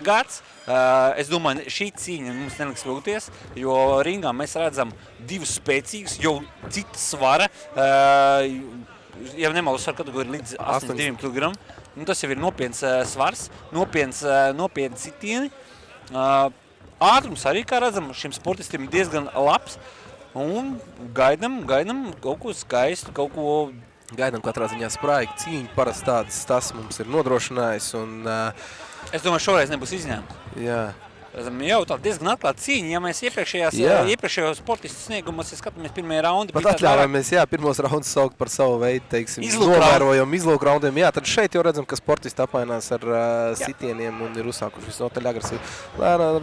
gads. Es domāju, šī cīņa mums neliks vilties, jo ringā mēs redzam divus spēcīgus, jau cita svara, ja nemaldos ar kategoriju līdz 82 kg. Tas jau ir nopietns svars, nopietns sitieni. Ātrums arī, kā redzam, šim sportistam ir diezgan labs. Un gaidam kaut ko skaistu, kaut ko... Gaidām katrā ziņā spraigu cīņu, parasti tādas tas mums ir nodrošinājis. Un, es domāju, šoreiz nebūs izņēmums. Jā. Jau tā diezgan atklāta cīņa, ja mēs iepriekšējos sportistu sniegumos skatāmies pirmajā raundā. Pat atļāvāmies, pirmos raundus saukt par savu veidu, teiksim, novērojumu izlūku raundiem. Jā, tad šeit jau redzam, ka sportisti apmainās ar sitieniem un ir uzsākuši visnotaļ agresīvi.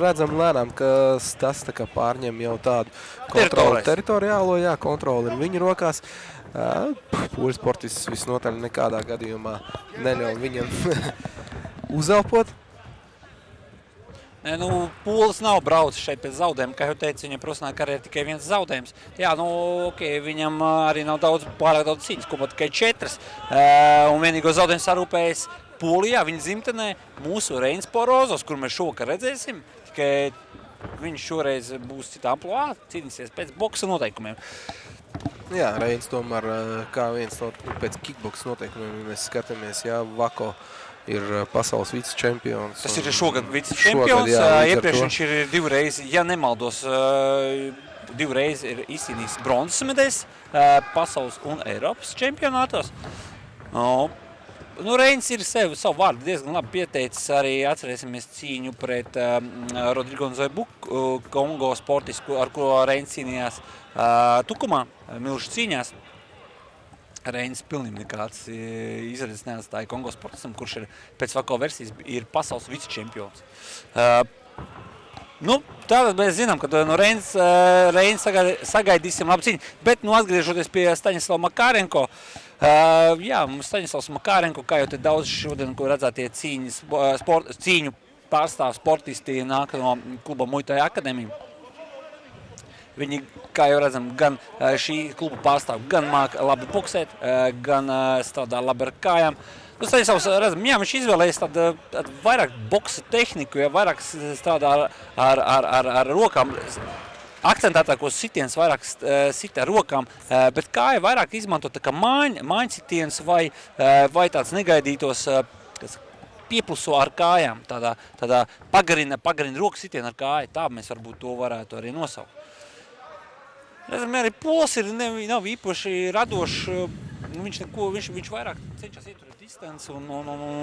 Redzam, ka tas tā kā pārņem jau tādu kontroli, teritoriālo, kontroli ir viņu rokās. Poļu sportists visnotaļ nekādā gadījumā neļauj viņam uzelpot. Polis nav braucis šeit pēc zaudējuma, kā jau teicu, viņam profesionāla karjera tikai viens zaudējums. Jā, viņam arī nav pārāk daudz cīņas, kopā tikai 4. Un vienīgo zaudējumu sarūpējas Polijā, viņa dzimtenē, mūsu Reinis Porozovs, kur mēs šovakar redzēsim, tikai viņš šoreiz būs citā amplua, cīnīsies pēc boksa noteikumiem. Jā, Reinis tomēr kā viens pēc kickboks noteikumiem, mēs skatāmies, Vako ir pasaules vicečempions. Tas ir šogad vicečempions. Iepriekš viņš ir divreiz, ja nemaldos, divreiz ir izcīnījis bronzas medaļas pasaules un Eiropas čempionātos. Reinis ir savu vārdu diezgan labi pieteicis. Arī atcerēsimies cīņu pret Rodrigo Nzoibuku, Kongo sportisku, ar ko Reinis cīnījās Tukumā, milžu cīņās. Reinis pilnīgi nekāds izredzes neatstāja Kongo sportistam, kurš ir pēc Vako versijas ir pasaules vicečempions. Tātad mēs zinām, ka Reinis sagaidīsim labu cīņu. Bet atgriežoties pie Staņislava Makarenko, mums Staņislavs Makarenko, kā jau te daudz šodien, ko redzētie cīņu pārstāv sportisti nāk no kluba Muay Thai akadēmija. Viņi, kā jau redzam, gan šī kluba pārstāv, gan māca labi boksēt, gan strādā labi ar kājām. Staņislavs, redzam, viņš izvēlējies tādu vairāk boksa tehniku, vairāk strādā ar rokām. Akcentētākos sitienus vairāk sita ar rokām, bet kāja vairāk izmanto tā kā māņu sitienus vai tāds negaidītos piepluso ar kājām, tādā pagarina roku sitienu ar kāju. Tā mēs varbūt to varētu arī nosaukt. Redzam, arī Pols nav īpaši radošs. Viņš vairāk cenšas ieturēt distanci un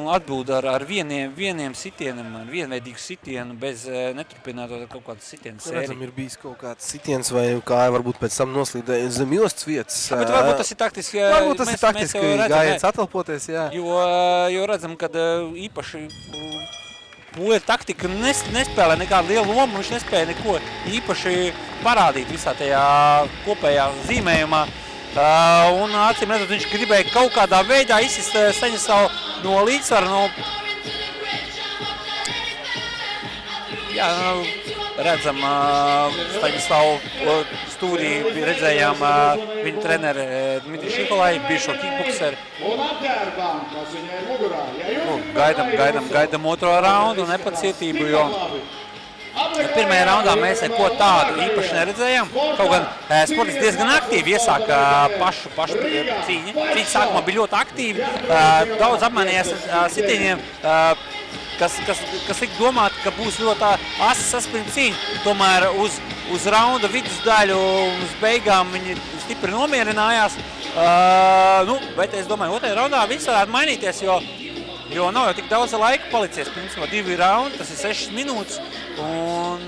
atbild ar vieniem sitieniem, ar vienveidīgu sitienu, bez neturpinātot kaut kādu sitienu sēriju. Redzam, ir bijis kaut kāds sitiens vai kāja varbūt pēc tam noslīdēja zem jostas vietas. Bet varbūt tas ir taktiski. Varbūt tas ir taktiski gājiens atvelpoties, jā. Jo redzam, ka īpaši Poļu taktika nespēlē nekādu lielu lomu, viņš nespēja neko īpaši parādīt visā tajā kopējā zīmējumā. Un acīm redzot, viņš gribēja kaut kādā veidā izsist Staņislavu no līdzsvara. Redzam, Staņislavu stūrī redzējām viņa treneri Dmitri Šikolai, bijušo kickbokseri. Gaidam otro raundu un nepacietību, jo pirmajā raundā mēs neko tādu īpaši neredzējām. Kaut gan sportisti diezgan aktīvi iesāka pašu cīņu. Cīņa sākumā bija ļoti aktīvi, daudz apmainījās sitieniem, kas liek domāt, ka būs ļoti asa saspringta cīņa. Tomēr uz raunda vidusdaļu uz beigām viņi stipri nomierinājās. Bet es domāju, otrajā raundā viss varētu mainīties, jo nav jau tik daudz laika palicies. Principā 2 raundi, tas ir 6 minūtes. Un,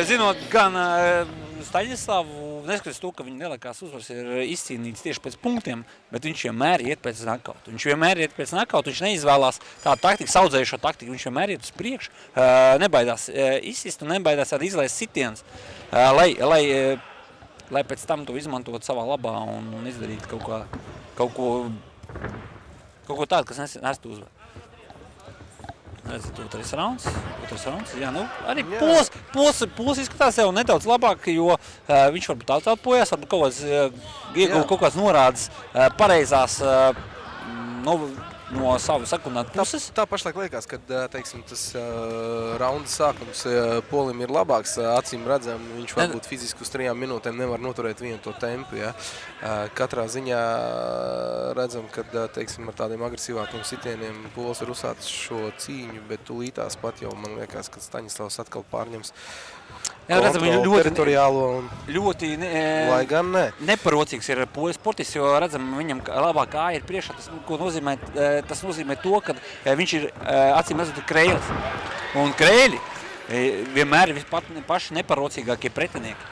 zinot gan Staņislavu, neskatoties to, ka viņa lielākās uzvaras ir izcīnītas tieši pēc punktiem, bet viņš vienmēr iet pēc nakauta. Viņš neizvēlās tādu taktiku, saudzējušo taktiku, viņš vienmēr iet uz priekšu, nebaidās izsist un nebaidās arī izlaist sitienus, lai pēc tam to izmantot savā labā un izdarīt kaut ko tādu, kas nestu uzvaru. Redzat, otrais rauns, arī Pols izskatās jau nedaudz labāk, jo viņš varbūt atpojās, varbūt ieguva kaut kāds norādes pareizās no savu sekundātu puses. Tā pašlaik liekas, ka, teiksim, tas raunda sākums Polim ir labāks. Acīm redzam, viņš varbūt fiziski uz 3 minūtēm nevar noturēt vienu to tempu. Ja. Katrā ziņā redzam, ka, teiksim, ar tādiem agresīvākiem sitieniem Pols ir uzsācis šo cīņu, bet tūlītās pat jau man liekas, ka Staņislavs atkal pārņems kontroli teritoriālo. Ļoti lai gan ne. Neparocīgs ir poļu sportists, jo redzam, viņam labāk kāja ir priekšā. Tas nozīmē to, ka viņš ir acīm redzot krēlis. Un krēļi vienmēr ir paši neparocīgākie pretinieki.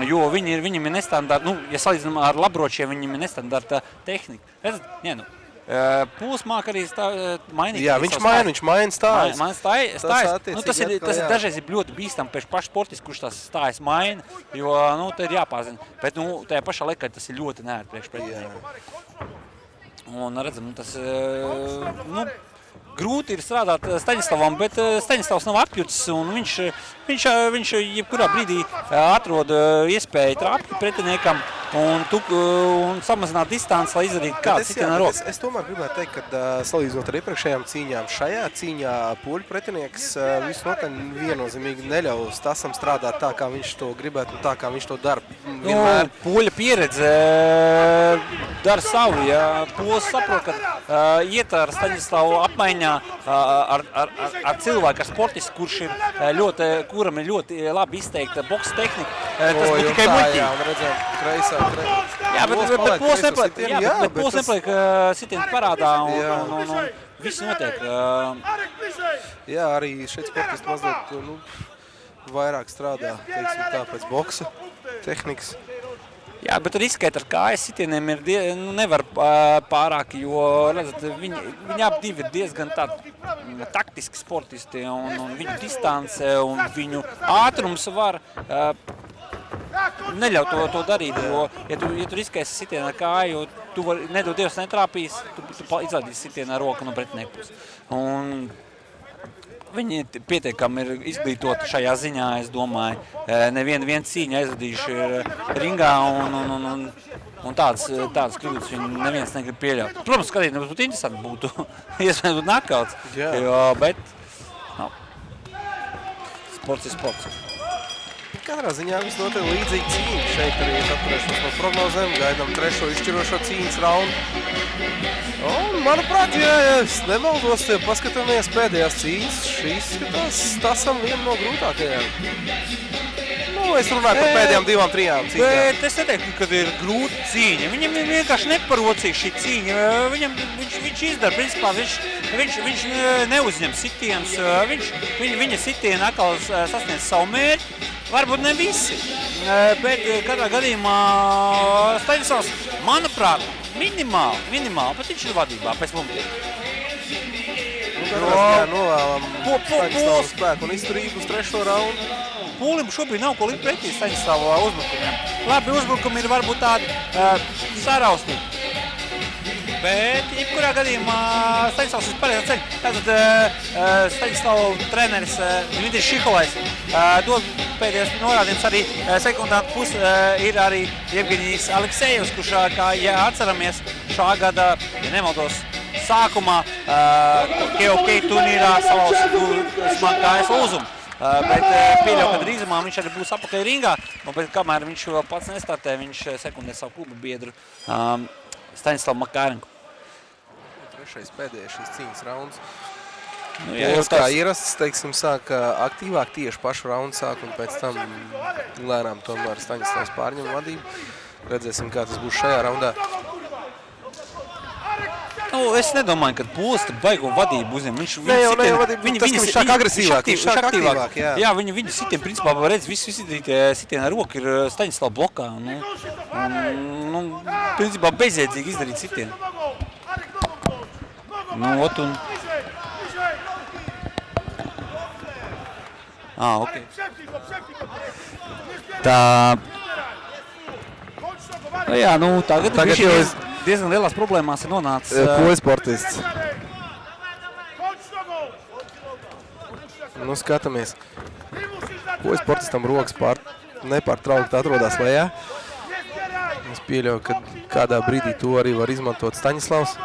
Jo viņam ir nestandarta, ja salīdzinām ar labročiem, viņam ir nestandarta tehnika. Redzat, Pūls māk arī mainīt. Jā, viņš maina stājas. Tas ir dažreiz ir ļoti bīstam pēc paša sportists, kurš tās stājas maina, jo te ir jāpāzina. Bet tajā pašā laikā tas ir ļoti neērt priekš pretinieki. Un redzam, tas grūti ir strādāt Staņislavam, bet Staņislavs nav atpjucis un viņš jebkurā brīdī atrod iespēju trāpīt pretiniekam un samazināt distanci, lai izdarītu kādu sitienu ar roku. Es tomēr gribētu teikt, ka salīdzinot ar iepriekšējām cīņām, šajā cīņā poļu pretinieks visnotaļ viennozīmīgi neļauj Stasam strādāt tā, kā viņš to gribētu un tā, kā viņš to dara. Poļa pieredze dara savu. Ja Pols saprot, ka iet ar Staņislavu apmaiņā ar cilvēku, ar sportistu, kuram ir ļoti labi izteikta boksa tehnika, tas būtu tikai muļķīgi. Jā, un redzam, kreisā. Jā, bet Pols nepaliek sitienu parādā un viss notiek. Jā, arī šeit sportisti mazliet vairāk strādā, teiksim tā, pēc boksa tehnikas. Jā, bet riskēt ar kājas sitieniem nevar pārāk, jo redzat, viņi ap divi ir diezgan tādi taktiski sportisti un viņu distance un viņu ātrums var neļaut to darīt, jo, ja tu riskēsi sitienu ar kāju, tu nedod Dievs netrāpīs, tu izlaidīsi sitienu ar roku no pretinieku puses. Un viņi pietiekami ir izglītoti šajā ziņā, es domāju. Nevienu cīņu aizvadījuši ringā un tādas kļūdas viņi neviens negrib pieļaut. Protams, skatīt, būtu interesanti būtu, iespējams būtu nakauts, bet sports ir sports. Katrā ziņā visnotaļ līdzīgi cīņa. Šeit arī es atturēšos no prognozēm, gaidām trešo izšķirošo cīņas raundu. Un, manuprāt, ja es nemaldos, paskatāmies pēdējās cīņas, šīs skatās Stasam viena no grūtākajām. Es runāju par pēdējām 2-3 cīņām. Bet es neteiktu, ka ir grūta cīņa. Viņam ir vienkārši neparocīga šī cīņa. Viņš izdara, principā, viņš neuzņem sitienus. Viņa sitieni atkal sasniedz savu mērķi. Varbūt ne visi, bet katrā gadījumā Staņislavs, manuprāt, minimāli, bet viņš ir vadībā pēc punktiem. Novēlam Staņislavu spēku un izturību uz trešo raundu. Polim šobrīd nav ko likt pretī Staņislava uzbrukumiem. Labi, uzbrukumi ir varbūt tādi saraustīgi. Bet, jebkurā gadījumā, Staņislavs ir pareizā ceļa. Tātad Staņislava treneris Dmitrijs Šiholais dod pēdējos norādījums arī sekundātu pusi ir arī Jevgeņijs Aleksejevs, kurš, kā atceramies, šā gada, ja nemaldos, sākumā KOK turnīrā salauz smagu kājas lūzumu. Bet pieļauj, ka drīzumā viņš arī būs apakaļ ringā, bet kamēr viņš vēl pats nestartē, viņš sekundē savu klubu biedru Staņislavu Makārenku. Trešais pēdējais šīs cīņas rauns. Jā, kā ierasts, teiksim, sāk aktīvāk tieši pašu raundu sāk un pēc tam lēnām tomēr Staņislavs pārņem vadību. Redzēsim, kā tas būs šajā raundā. Es nedomāju, ka Pols baigo vadību uzņem. Viņš šāk agresīvāk. Jā, viņa sitien, principā, redz, visi sitien ar roku ir Staņislava blokā. Principā, bezjēdzīgi izdarīt sitienu. Ok. Jā, tagad viņš ir diezgan lielās problēmās ir nonācis. Poļu sportists. Skatāmies. Poļu sportistam rokas nepārtraukti atrodas lejā. Es pieļauju, ka kādā brīdī to arī var izmantot Staņislavs.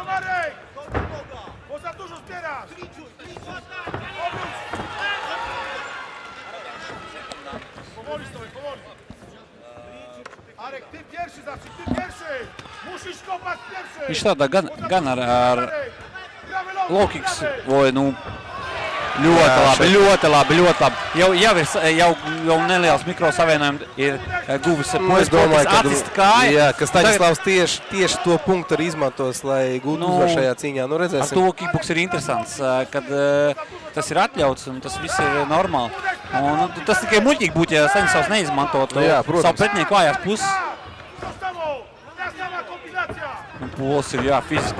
Viņš strādā gan ar low kicks, vai ļoti labi. Jau neliels mikrosavienojums ir guvis Es domāju, ka atcista kāja. Jā, ka Staņislavs tieši to punktu arī izmantos, lai gūtu uzvaru šajā cīņā. Nu, Ar redzēsim. to kickboks ir interesants, kad tas ir atļauts un tas viss ir normāli. Un, tas tikai muļķīgi būtu, ja Staņislavs neizmantotu savu pretinieku vājās puses. Pols ir,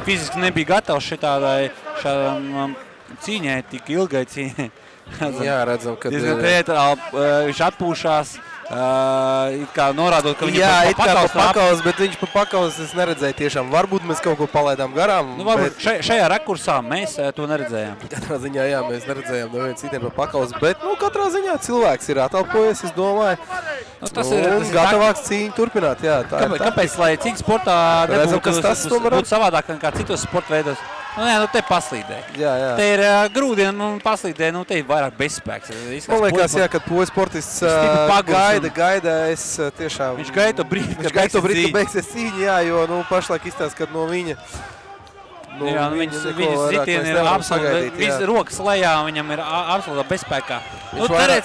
fiziski nebija gatavs šādām cīņai, tik ilgai cīņai. Jā, redzam, ka... Diezgan teatrāli, viņš atpūšās, it kā norādot, ka Jā, it kā pa pakaus, bet viņš pa pakaus es neredzēju tiešām. Varbūt mēs kaut ko palaidām garām. Varbūt šajā rakursā mēs to neredzējām. Katrā ziņā, jā, mēs neredzējām nevienu citiem pa pakaus, bet, katrā ziņā cilvēks ir atalpojies, es domāju. Tas ir gatavāks cīņu turpināt, jā. Kāpēc, lai cīņas sportā nebūtu savādāk nekā citos sporta veidos? Te paslīdē. Jā. Te ir grūdieni un paslīdē, te ir vairāk bezspēks. Man liekas, jā, kad poļu sportists gaida, es tiešām... Viņš gaida to brīdi, kad beigsies cīņa, jā, jo pašlaik izstāst, kad no viņa... Viņas zitieni ir absolūti, viss rokas lejā, viņam ir absolūti bezspēkā.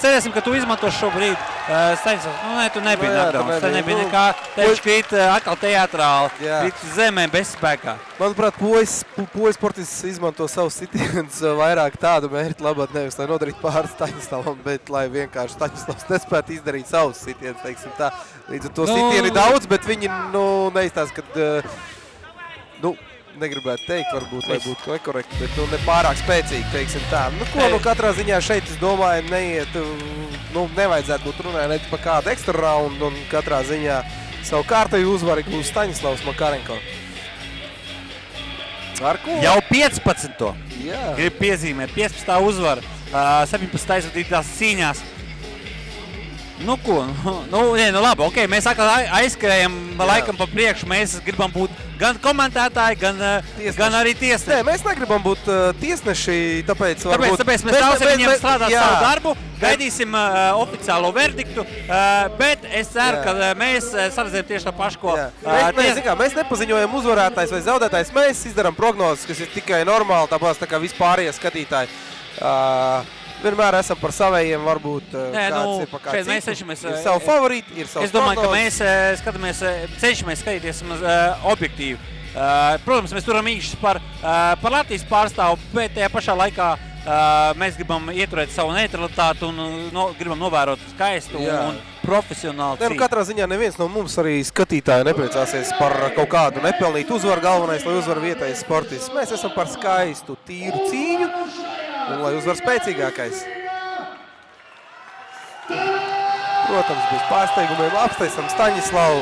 Cerēsim, ka tu izmantos šo brīdi. Staņislavs, tu nebija knockdowns, te nebija nekā, te viņš krīt atkal teatrāli, krīt zemē bezspēkā. Manuprāt, poļu sportists izmanto savus sitienus vairāk tādu mērķi labāk, nevis lai nodarītu pāri Staņislavam, bet lai vienkārši Staņislavs nespētu izdarīt savus sitienus, teiksim tā. Līdz ar to sitieni daudz, bet viņi neizstāsta, kad... negribētu teikt, varbūt, lai būtu nekorekti, bet nepārāk spēcīgi, teiksim tā. Katrā ziņā šeit, es domāju, nevajadzētu būt runāja ne par kādu ekstra raundu, un katrā ziņā savu kārtēju uzvaru gūs Staņislavs Makarenko. Ar ko? Jau 15. Jā. Gribu piezīmēt, 15. uzvara, 17. aizvadītās cīņās. Labi, ok, mēs aizskrējam laikam pa priekšu, mēs gribam būt gan komentētāji, gan arī tiesneši. Nē, mēs negribam būt tiesneši, tāpēc varbūt... Tāpēc mēs ļausim viņiem strādāt savu darbu, gaidīsim oficiālo verdiktu, bet es ceru, ka mēs saredzējam tieši to pašu, ko... Mēs nepaziņojam uzvarētājs vai zaudētājs, mēs izdarām prognozes, kas ir tikai normāli, tāpēc tā kā vispārējie skatītāji. Vienmēr esam par savējiem, varbūt kāds ir pa kāds citu. Ir savu favorīti, ir savs prognozes. Es domāju, ka mēs cenšamies skatīties objektīvi. Protams, mēs turam īšas par Latvijas pārstāvu, bet tajā pašā laikā mēs gribam ieturēt savu neutralitāti un gribam novērot skaistu un profesionālu cīņu. Katrā ziņā neviens no mums arī skatītāji nepriecāsies par kaut kādu nepelnītu uzvaru. Galvenais, lai uzvar vietējais sportists. Mēs esam par skaistu, tīru cīņu. Un lai uzvar spēcīgākais. Protams, bez pārsteigumiem apsteicam Staņislavu.